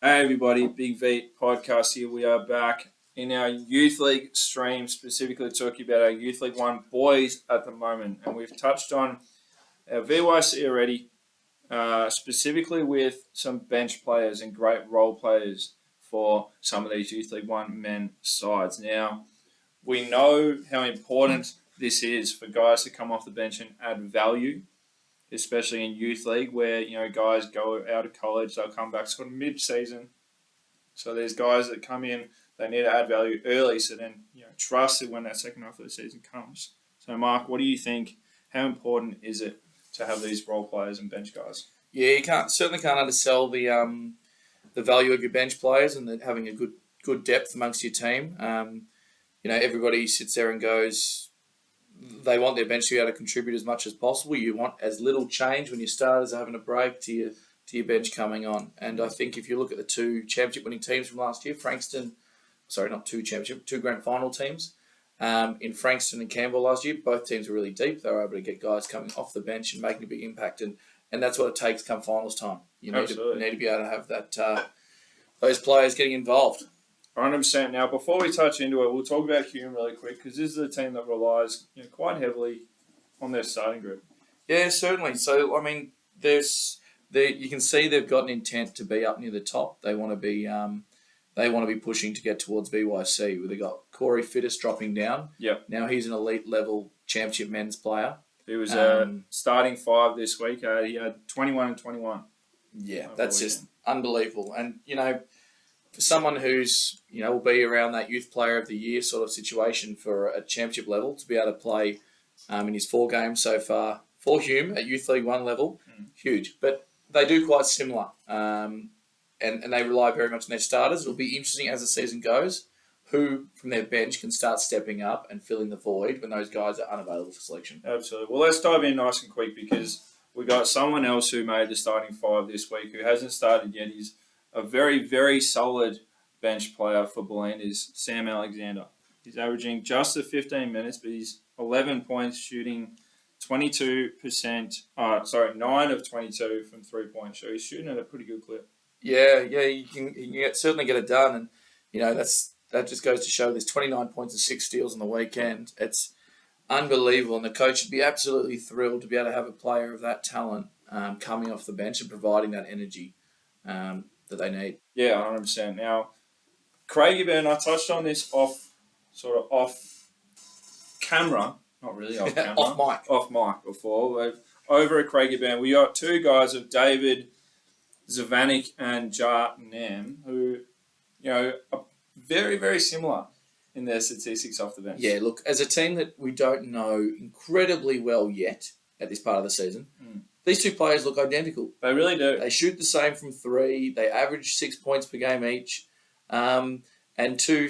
Hey everybody, Big V podcast here. We are back in our Youth League stream, specifically talking about our Youth League 1 boys at the moment. And we've touched on our VYC already, specifically with some bench players and great role players for some of these Youth League 1 men sides. Now, we know how important this is for guys to come off the bench and add value, especially in youth league where guys go out of college, they'll come back sort of mid-season. So there's guys that come in, they need to add value early, so then trust it when that second half of the season comes. So Mark, what do you think? How important is it to have these role players and bench guys? Yeah, you certainly can't undersell the value of your bench players and having a good depth amongst your team. Everybody sits there and goes, they want their bench to be able to contribute as much as possible. You want as little change when your starters are having a break to your bench coming on. And I think if you look at the two championship winning teams from last year, two grand final teams, in Frankston and Campbell last year, both teams were really deep. They were able to get guys coming off the bench and making a big impact. And that's what it takes come finals time. You need to be able to have that those players getting involved. 100%. Now, before we touch into it, we'll talk about Hume really quick because this is a team that relies quite heavily on their starting group. Yeah, certainly. So, I mean, you can see they've got an intent to be up near the top. They want to be pushing to get towards VYC. Where they got Corey Fittis dropping down. Yep. Now he's an elite level championship men's player. He was starting 5 this week. He had 21 and 21. Yeah, that's just unbelievable. And for someone who's will be around that youth player of the year sort of situation for a championship level, to be able to play in his 4 games so far for Hume at Youth League 1 level, huge. But they do quite similar, and they rely very much on their starters. It'll be interesting as the season goes, who from their bench can start stepping up and filling the void when those guys are unavailable for selection. Absolutely. Well, let's dive in nice and quick because we got someone else who made the starting 5 this week who hasn't started yet. He's a very, very solid bench player for Bulleen is Sam Alexander. He's averaging just the 15 minutes, but he's 11 points, shooting 22%. 9 of 22 from 3-point. So he's shooting at a pretty good clip. Yeah, you can certainly get it done, and that just goes to show there's 29 points and 6 steals on the weekend. It's unbelievable, and the coach should be absolutely thrilled to be able to have a player of that talent coming off the bench and providing that energy that they need. Yeah, 100%. Now, Craigie Burn, I touched on this off camera, not really off camera. Off mic before. Over at Craigie Burn, we got 2 guys of David Zavanik and Jar Nam who, are very, very similar in their statistics off the bench. Yeah, look, as a team that we don't know incredibly well yet at this part of the season, these 2 players look identical. They really do. They shoot the same from 3. They average 6 points per game each, and two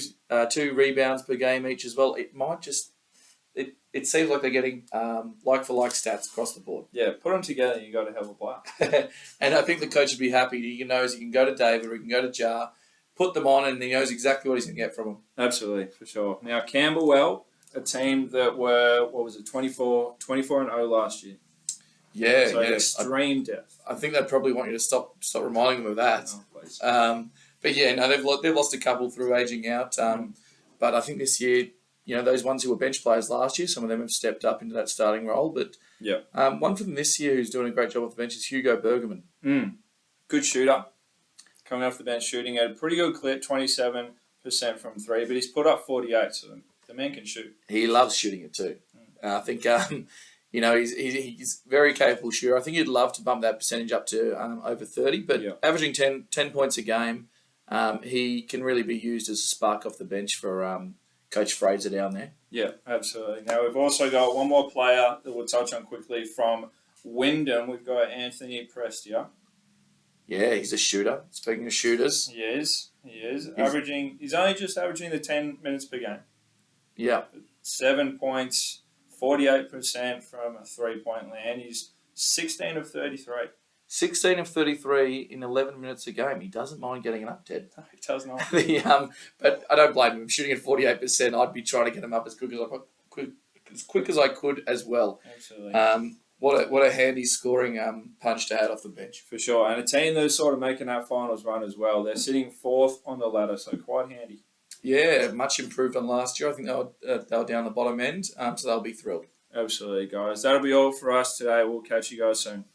rebounds per game each as well. It might just it seems like they're getting like for like stats across the board. Yeah, put them together, you got to have a player. And I think the coach would be happy. He knows he can go to David or he can go to Jar, put them on, and he knows exactly what he's going to get from them. Absolutely, for sure. Now Camberwell, a team that were 24 and 0 last year. Yeah, so extreme depth. I think they'd probably want you to stop reminding them of that. Oh, please. But yeah, no, they've lost a couple through aging out. But I think this year, those ones who were bench players last year, some of them have stepped up into that starting role. But one for them this year who's doing a great job off the bench is Hugo Bergerman. Good shooter. Coming off the bench shooting at a pretty good clip, 27% from 3, but he's put up 48, so the man can shoot. He loves shooting it too. I think he's very capable shooter. I think he'd love to bump that percentage up to over 30, but averaging 10 points a game, he can really be used as a spark off the bench for Coach Fraser down there. Yeah, absolutely. Now we've also got one more player that we'll touch on quickly from Wyndham. We've got Anthony Prestia. Yeah, he's a shooter. Speaking of shooters. He is. He's only just averaging the 10 minutes per game. Yeah. 7 points, 48% from a 3-point land. He's 16 of 33. 16 of 33 in 11 minutes a game. He doesn't mind getting it up, Ted. No, he does not. But I don't blame him. Shooting at 48%, I'd be trying to get him up as quick as I could as well. Absolutely. What a handy scoring punch to add off the bench. For sure. And a team that's sort of making that finals run as well. They're sitting fourth on the ladder, so quite handy. Yeah, much improved on last year. I think they were down the bottom end, so they'll be thrilled. Absolutely, guys. That'll be all for us today. We'll catch you guys soon.